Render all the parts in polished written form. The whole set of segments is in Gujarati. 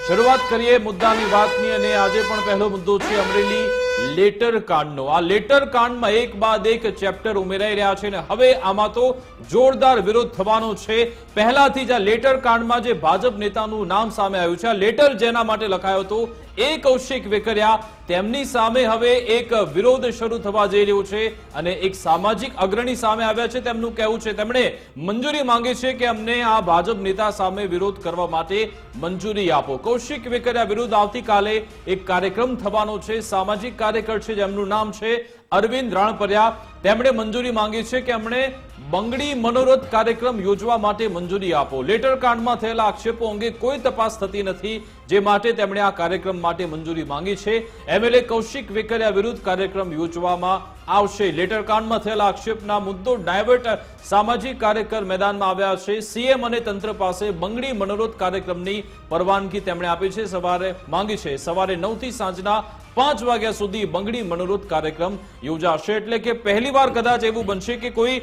શરૂઆત કરીએ મુદ્દાની વાતની અને આજે પણ પહેલો મુદ્દો છે અમરેલી લેટર કાંડનો। આ લેટર કાંડમાં એક બાદ એક ચેપ્ટર ઉમેરાઈ રહ્યા છે અને હવે આમાં તો જોરદાર વિરોધ થવાનો છે। પહેલાથી જ આ લેટર કાંડમાં જે ભાજપ નેતાનું નામ સામે આવ્યું છે, આ લેટર જેના માટે લખાયો હતો એ કૌશિક વેકરિયા, તેમની સામે હવે એક વિરોધ શરૂ થવા જઈ રહ્યો છે અને એક સામાજિક અગ્રણી સામે આવ્યા છે। તેમનું કહેવું છે તેમણે મંજૂરી માંગી છે કે અમને આ ભાજપ નેતા સામે વિરોધ કરવા માટે મંજૂરી આપો। કૌશિક વેકરિયા વિરુદ્ધ આવતીકાલે એક કાર્યક્રમ થવાનો છે। સામાજિક કાર્યકર છે જેમનું નામ છે અરવિંદ રાણપરિયા, તેમણે મંજૂરી માંગી છે કે અમને બંગડી મનોરથ કાર્યક્રમ યોજવા માટે મંજૂરી આપો। લેટર કાંડમાં થયેલા આક્ષેપો અંગે કોઈ તપાસ થતી નથી, જે માટે તેમણે આ કાર્યક્રમ માટે મંજૂરી માંગી છે। એમએલએ કૌશિક વેકરિયા વિરુદ્ધ કાર્યક્રમ યોજવામાં આવશે। લેટર કાંડમાં થયેલા આક્ષેપના મુદ્દો ડાયવર્ટ સામાજિક કાર્યકર મેદાનમાં આવ્યા છે। સીએમ અને તંત્ર પાસે બંગડી મનોરથ કાર્યક્રમની પરવાનગી તેમણે આપી છે, માંગી છે। સવારે 9 થી સાંજના 5 વાગ્યા સુધી બંગડી મનોરથ કાર્યક્રમ યોજાશે। એટલે કે પહેલીવાર કદાચ એવું બનશે કે કોઈ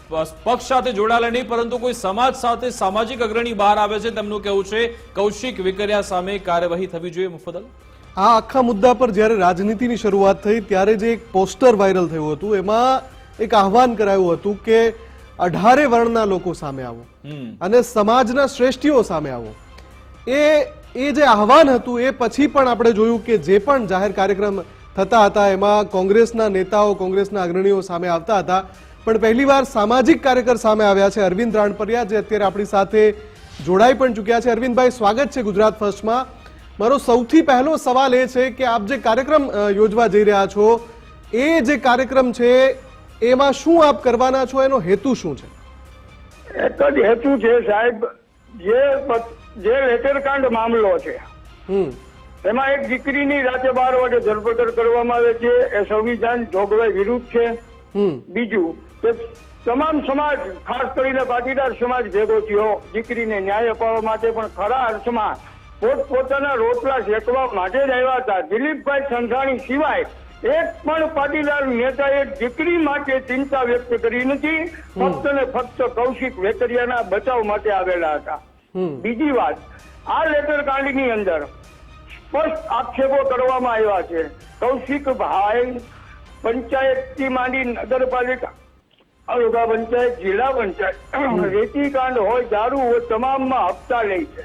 પક્ષ સાથે જોડાયેલા નહીં પરંતુ કોઈ સમાજ સાથે સામાજિક અગ્રણી બહાર આવે છે। તેમનું કહેવું છે કૌશિક વેકરિયા સામે કાર્યવાહી થવી જોઈએ। મુફદ્દલ, આ આખા મુદ્દા પર જ્યારે રાજનીતિની શરૂઆત થઈ ત્યારે જે એક પોસ્ટર વાયરલ થયું હતું એમાં એક આહવાન કરાયું હતું કે 18 વર્ણના લોકો સામે આવો અને સમાજના શ્રેષ્ઠીઓ સામે આવો। એ જે આહવાન હતું એ પછી પણ આપણે જોયું કે જે પણ જાહેર કાર્યક્રમ થતા હતા એમાં કોંગ્રેસના નેતાઓ, કોંગ્રેસના અગ્રણીઓ સામે આવતા હતા, પણ પહેલીવાર સામાજિક કાર્યકર સામે આવ્યા છે અરવિંદ રાણપરિયા, જે અત્યારે આપણી સાથે જોડાઈ પણ ચૂક્યા છે। અરવિંદભાઈ, સ્વાગત છે ગુજરાત ફર્સ્ટમાં। મારો સૌથી પહેલો સવાલ એ છે કે આપ જે કાર્યક્રમ યોજવા જઈ રહ્યા છો એ જે કાર્યક્રમ છે એમાં શું આપ કરવાના છો, એનો હેતુ શું છે? એક જ હેતુ છે સાહેબ, જે લેટરકાંડ મામલો છે એમાં એક દીકરીની રાતે 12 વાગે ધરપકડ કરવામાં આવે છે, એ સંવિધાન જોગવાઈ વિરુદ્ધ છે। બીજું કે તમામ સમાજ, ખાસ કરીને પાટીદાર સમાજ ભેગો થયો દીકરીને ન્યાય અપાવવા માટે, પણ ખરા અર્થમાં પોતપોતાના રોટલા શેકવા માટે જ આવ્યા હતા। દિલીપભાઈ સંઘાણી સિવાય એક પણ પાટીદાર નેતાએ દીકરી માટે ચિંતા વ્યક્ત કરી નથી, ફક્ત ને ફક્ત કૌશિક વેકરિયાના બચાવ માટે આવેલા હતા। બીજી વાત, આ લેટર કાંડની અંદર સ્પષ્ટ આક્ષેપો કરવામાં આવ્યા છે। કૌશિકભાઈ પંચાયતથી માંડી નગરપાલિકા, તાલુકા પંચાયત, જિલ્લા પંચાયત, રેતી કાંડ હોય, દારૂ હોય, તમામમાં હપ્તા લે છે।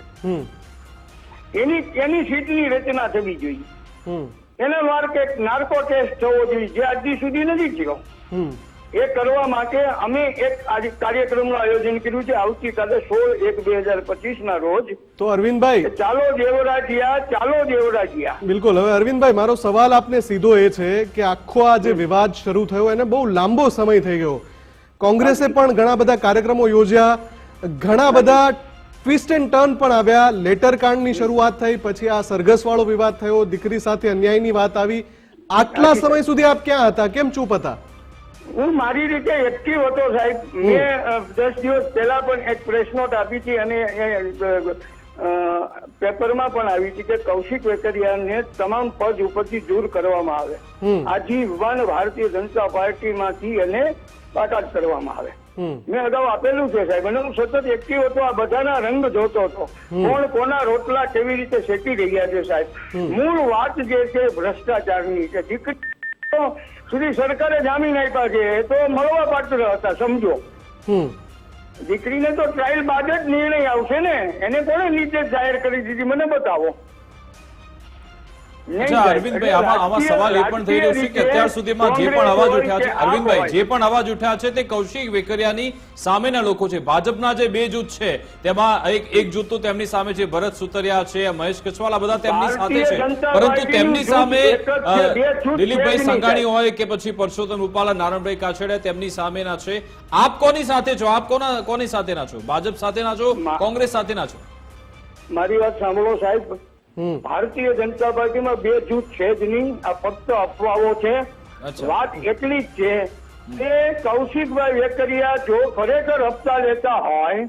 એની સીટની રચના થવી જોઈએ, એને નાર્કો ટેસ્ટ થવો જોઈએ, જે આજથી સુધી નથી થયો। એ કરવા માટે અમે એક કાર્યક્રમનું આયોજન કર્યું છે આવતીકાલે 16/1/2025 ના રોજ। તો અરવિંદભાઈ, ચાલો દેવરાજિયા। બિલકુલ। હવે અરવિંદભાઈ, મારો સવાલ આપને સીધો એ છે કે આખો આ જે વિવાદ શરૂ થયો એને બહુ લાંબો સમય થઈ ગયો, કોંગ્રેસે પણ ઘણા બધા કાર્યક્રમો યોજ્યા, ઘણા બધા ટ્વિસ્ટ એન્ડ ટર્ન પણ આવ્યા। લેટર કાંડની શરૂઆત થઈ, પછી આ સરઘસવાળો વિવાદ થયો, દીકરી સાથે અન્યાયની વાત આવી। આટલા સમય સુધી આપ ક્યાં હતા, કેમ ચૂપ હતા? હું મારી રીતે એક્ટિવ હતો સાહેબ। મેં 10 દિવસ પહેલા પણ એક પ્રેસ નોટ આપી હતી અને પેપરમાં પણ આવી હતી કે કૌશિક વેકરિયાને તમામ પદ ઉપરથી દૂર કરવામાં આવે, આજીવન ભારતીય જનતા પાર્ટીમાંથી એને બાકાત કરવામાં આવે। મેં અગાઉ આપેલું છે સાહેબ, અને હું સતત એક્ટિવ હતો, આ બધાના રંગ જોતો હતો, કોણ કોના રોટલા કેવી રીતે શેકી રહ્યા છે સાહેબ। મૂળ વાત જે છે ભ્રષ્ટાચારની છે। દીકરી સુધી સરકારે જામીન આપ્યા છે તો મળવા પાત્ર હતા, સમજો। દીકરીને તો ટ્રાયલ બાદ જ નિર્ણય આવશે ને, એને કોણે નિર્દેશ જાહેર કરી દીધી, મને બતાવો। અરવિંદભાઈ, આમાં સવાલ એ પણ થઈ રહ્યો છે કે અત્યાર સુધીમાં જે પણ અવાજ ઉઠ્યા છે, અરવિંદભાઈ, જે પણ અવાજ ઉઠ્યા છે તે કૌશિક વેકરિયાની સામેના લોકો છે। ભાજપના જે બે જૂથ છે તેમાં એક જૂથ તો તેમની સામે છે, ભરત સુતરિયા છે, મહેશ કચવાલા, બધા તેમની સાથે છે, પરંતુ તેમની સામે દિલીપભાઈ સંઘાણી હોય કે પછી પરસોત્તમ રૂપાલા, નારણભાઈ કાછડિયા તેમની સામેના છે। આપ કોની સાથે છો? આપ કોની સાથેના છો? ભાજપ સાથેના છો, કોંગ્રેસ સાથેના છો? મારી વાત સાંભળો સાહેબ, ભારતીય જનતા પાર્ટીમાં બે જૂથ છે જ નહીં, આ ફક્ત અફવાઓ છે। વાત એટલી જ છે કે કૌશિકભાઈ વેકરિયા જો ખરેખર હપ્તા લેતા હોય,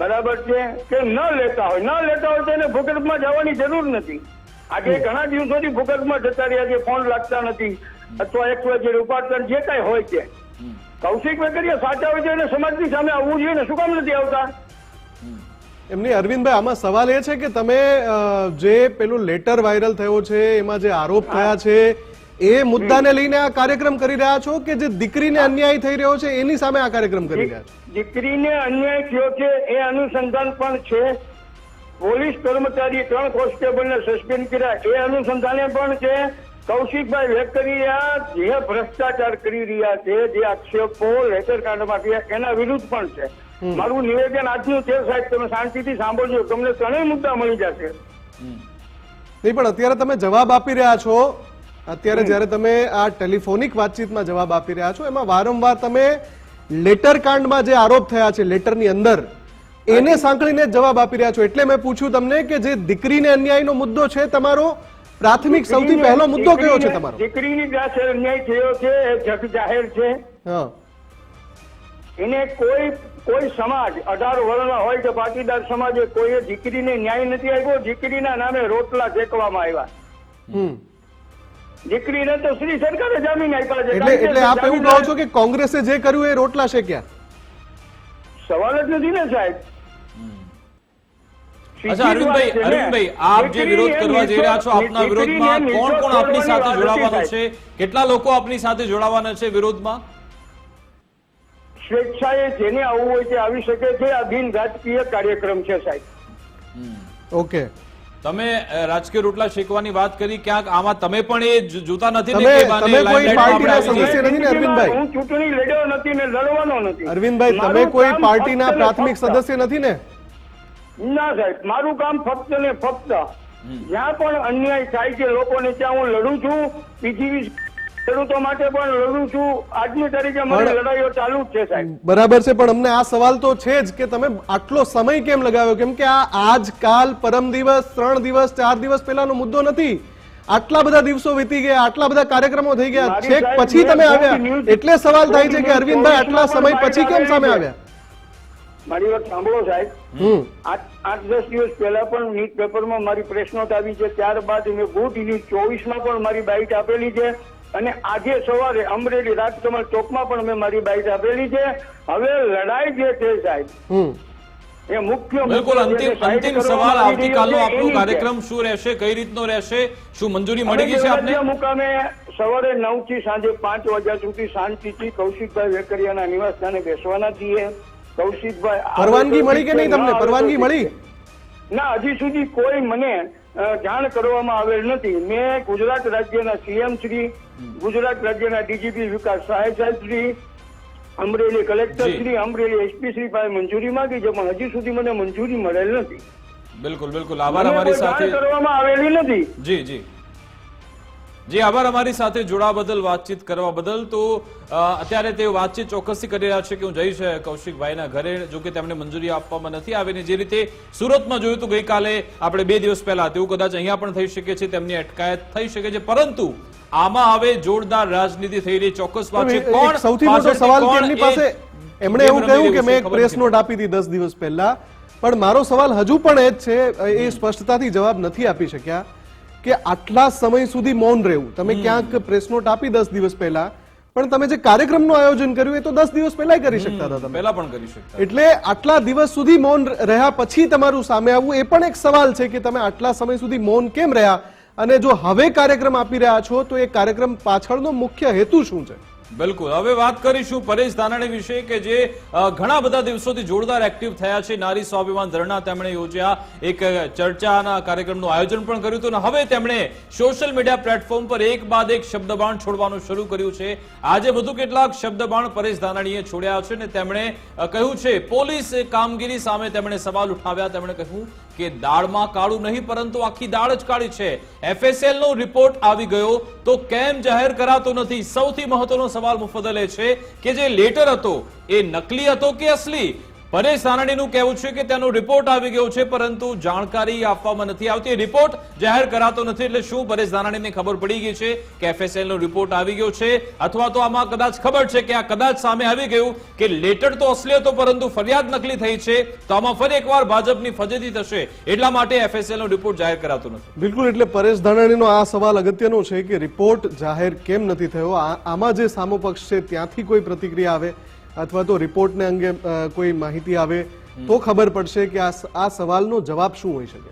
બરાબર છે, કે ન લેતા હોય તો એને ભૂગર્ભમાં જવાની જરૂર નથી। આજે ઘણા દિવસોથી ભૂગર્ભમાં જતા રહ્યા છે, ફોન લાગતા નથી અથવા XYZ ઉપાડતા, જે કઈ હોય છે। કૌશિક વેકરિયા સાચા હોય છે એને સમાજની સામે આવવું જોઈએ ને, શું કામ નથી આવતા? એમની અરવિંદભાઈ આમાં સવાલ એ છે કે તમે જે પેલું લેટર વાયરલ થયો છે એમાં જે આરોપ થયા છે એ મુદ્દાને લઈને આ કાર્યક્રમ કરી રહ્યા છો કે જે દીકરીને અન્યાય થઈ રહ્યો છે એની સામે આ કાર્યક્રમ કરી રહ્યા છો? દીકરીને અન્યાય થયો છે એ અનુસંધાન પણ છે. પોલીસ કર્મચારી 3 કોન્સ્ટેબલને સસ્પેન્ડ કર્યા એ અનુસંધાને પણ છે. કૌશિકભાઈ વેકરિયા જે ભ્રષ્ટાચાર કરી રહ્યા છે, જે આક્ષેપો લેટર કાંડમાં થયા એના વિરુદ્ધ પણ છે. મારું નિવેદન આજનું છે સાહેબ, તમે શાંતિથી સાંભળજો, તમને ત્રણેય મુદ્દા મળી જશે. નહીં પણ અત્યારે તમે જવાબ આપી રહ્યા છો, અત્યારે જ્યારે તમે આ ટેલિફોનિક વાતચીતમાં જવાબ આપી રહ્યા છો એમાં વારંવાર તમે લેટર કાંડમાં જે આરોપ થયા છે લેટરની અંદર એને સાંકળીને જવાબ આપી રહ્યા છો. એટલે મેં પૂછ્યું તમને કે જે દીકરીને અન્યાયનો મુદ્દો છે તમારો પ્રાથમિક સૌથી પહેલો મુદ્દો કયો છે તમારો? દીકરીની પાસે અન્યાય થયો છે એ જગ જાહેર છે. એને કોઈ સમાજ 18 વર્ષના હોય કે પાટીદાર સમાજે કોઈ દીકરીને ન્યાય નથી આપ્યો. દીકરીના નામે રોટલા ફેંકવામાં આવ્યા. દીકરીને તો શ્રી સરકારે જામીન આપ્યા છે. એટલે આપ એવું કહો છો કે કોંગ્રેસે જે કર્યું એ રોટલા શેક્યા? સવાલ જ નથી ને સાહેબ. અચ્છા અરવિંદભાઈ, આપ જે વિરોધ કરવા જઈ રહ્યા છો આપના વિરોધમાં કોણ કોણ આપની સાથે જોડાવાનું છે? કેટલા લોકો આપની સાથે જોડાવાના છે વિરોધમાં? સ્વેચ્છાએ જેને આવવું હોય તે આવી શકે છે. આ બિન રાજકીય કાર્યક્રમ છે સાહેબ. ઓકે, તમે રાજકીય રોટલા શેકવાની વાત કરી, ક્યાંક આમાં તમે પણ એ જોતા નથી ને તમે કે બાને કોઈ લાઇમલાઇટમાં પાર્ટીના આપણે સદસ્ય નથી ને અરવિંદભાઈ? હું ચૂંટણી લડ્યો નથી ને લડવાનો નથી. અરવિંદભાઈ, તમે કોઈ પાર્ટીના પ્રાથમિક સદસ્ય નથી ને? ના સાહેબ, મારું કામ ફક્ત ને ફક્ત જ્યાં પણ અન્યાય થાય છે લોકોને ત્યાં હું લડું છું. બીજી ખેડૂતો માટે પણ લડું છું. આજની તારીખે મારી લડાઈઓ ચાલુ જ છે સાહેબ. બરાબર છે, પણ અમને આ સવાલ તો છે જ કે તમે આટલો સમય કેમ લગાવ્યો? કેમ કે આ આજકાલ પરમ દિવસ 3 દિવસ 4 દિવસ પહેલાનો મુદ્દો નથી. આટલા બધા દિવસો વીતી ગયા, આટલા બધા કાર્યક્રમો થઈ ગયા, છેક પછી તમે આવ્યા. એટલે સવાલ થાય છે કે અરવિંદભાઈ આટલા સમય પછી કેમ સામે આવ્યા? મારી વાત સાંભળો સાહેબ. 8-10 દિવસ પહેલા પણ ન્યૂઝ પેપરમાં મારી પ્રેસ નોટ આવી છે. ત્યારબાદ મેં ગુડ ન્યૂઝ 24માં પણ મારી બાઇટ આપેલી છે. અને આજે સવારે અમરેલી રાજકમલ ચોકમાં પણ મેં મારી બાઇટ આપેલી છે. હવે લડાઈ જે છે સાહેબ એ મુખ્ય બિલકુલ અંતિમ સવાલ, આવતીકાલનો આપનો કાર્યક્રમ શું રહેશે, કઈ રીતનો રહેશે, શું મંજૂરી મળી ગઈ છે આપને? મુકામે સવારે 9 થી સાંજે 5 વાગ્યા સુધી શાંતિથી કૌશિકભાઈ વેકરિયાના નિવાસ સ્થાને બેસવાના છીએ. કૌશિકભાઈ, પરવાનગી મળી કે નહીં તમને? પરવાનગી મળી? ના, હજી સુધી કોઈ મને જાણ કરવામાં આવેલ નથી. મેં ગુજરાત રાજ્યના સીએમ શ્રી, ગુજરાત રાજ્યના ડીજીપી વિકાસ સહાય સાહેબ શ્રી, અમરેલી કલેક્ટર શ્રી, અમરેલી એસપી શ્રી પાસે મંજૂરી માંગી છે, પણ હજી સુધી મને મંજૂરી મળેલ નથી. બિલકુલ બિલકુલ, આભાર અમારી સાથે કરવામાં આવેલી નથી. જી જી જી, આભાર અમારી સાથે જોડાવા બદલ, વાતચીત કરવા બદલ. તો અત્યારે તે વાતચીત ચોક્કસથી કરી રહ્યા છે કે હું જઈશ કૌશિકભાઈના ઘરે, જો કે તેમને મંજૂરી આપવામાં નથી આવીને જે રીતે સુરતમાં જોયું હતું ગઈકાલે, આપણે 2 દિવસ પહેલા, તેવું કદાચ અહીંયા પણ થઈ શકે છે, તેમની અટકાયત થઈ શકે છે. પરંતુ આમાં હવે જોરદાર રાજનીતિ થઈ રહી. ચોક્કસ વાત છે. કોણ સૌથી મોટો સવાલ કે એમની પાસે, એમણે એવું કહ્યું કે મેં એક પ્રેસ નોટ આપી હતી 10 દિવસ પહેલા, પણ મારો સવાલ હજુ પણ એ જ છે, એ સ્પષ્ટતાથી જવાબ નથી આપી શક્યા કે આટલા સમય સુધી મૌન રહેવું. તમે ક્યાંક પ્રેસ નોટ આપી 10 દિવસ પહેલા, પણ તમે જે કાર્યક્રમનું આયોજન કર્યું એ તો 10 દિવસ પહેલા કરી શકતા હતા. તમે પહેલા પણ કરી શકતા. એટલે આટલા દિવસ સુધી મૌન રહ્યા પછી તમારું સામે આવવું એ પણ એક સવાલ છે કે તમે આટલા સમય સુધી મૌન કેમ રહ્યા, અને જો હવે કાર્યક્રમ આપી રહ્યા છો તો એ કાર્યક્રમ પાછળનો મુખ્ય હેતુ શું છે? બિલકુલ, હવે વાત કરીશું પરેશ ધાનાણી વિશે કે જે ઘણા બધા દિવસોથી જોરદાર એક્ટિવ થયા છે. નારી સ્વાભિમાન ધરણા તેમણે યોજ્યા, એક ચર્ચાના કાર્યક્રમનું આયોજન પણ કર્યું હતું, અને હવે તેમણે સોશિયલ મીડિયા પ્લેટફોર્મ પર એક બાદ એક શબ્દબાણ છોડવાનું શરૂ કર્યું છે. આજે વધુ કેટલાક શબ્દબાણ પરેશ ધાનાણીએ છોડ્યા છે, અને તેમણે કહ્યું છે પોલીસ કામગીરી સામે તેમણે સવાલ ઉઠાવ્યા. તેમણે કહ્યું કે દાળમાં કાળું નહીં પરંતુ આખી દાળ જ કાળી છે. FSL નો રિપોર્ટ આવી ગયો તો કેમ જાહેર કરાતો નથી? સૌથી મહત્વનો સવાલ મુફદ્દલ એ છે કે જે લેટર હતો એ નકલી હતો કે અસલી? પરેશ ધાનાણીનું કહેવું છે કે તેનો રિપોર્ટ આવી ગયો છે પરંતુ જાણકારી આપવામાં નથી આવતી, રિપોર્ટ જાહેર કરાતો નથી. એટલે શું પરેશ ધાનાણીને ખબર પડી ગઈ છે કે FSL નો રિપોર્ટ આવી ગયો છે, અથવા તો આમાં કદાચ ખબર છે કે આ કદાચ સામે આવી ગયું કે લેટર તો અસલી હતો પરંતુ ફરિયાદ નકલી થઈ છે, તો આમાં ફરી એકવાર ભાજપની ફજેતી થશે, એટલા માટે FSL નો રિપોર્ટ જાહેર કરાતો નથી. બિલકુલ, એટલે પરેશ ધાનાણીનો આ સવાલ અગત્યનો છે કે રિપોર્ટ જાહેર કેમ નથી થયો? આમાં જે સામો પક્ષ છે ત્યાંથી કોઈ પ્રતિક્રિયા આવે અથવા તો રિપોર્ટને અંગે કોઈ માહિતી આવે તો ખબર પડશે કે આ સવાલનો જવાબ શું હોઈ શકે.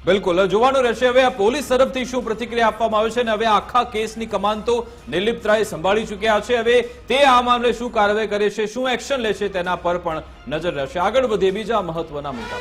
બિલકુલ, જોવાનું રહેશે હવે આ પોલીસ તરફથી શું પ્રતિક્રિયા આપવામાં આવે છે અને હવે આખા કેસની કમાન તો નિર્લિપ્ત રાય સંભાળી ચૂક્યા છે. હવે તે આ મામલે શું કાર્યવાહી કરે છે, શું એક્શન લે છે, તેના પર પણ નજર રહેશે. આગળ વધીએ બીજા મહત્વના મુદ્દા પર.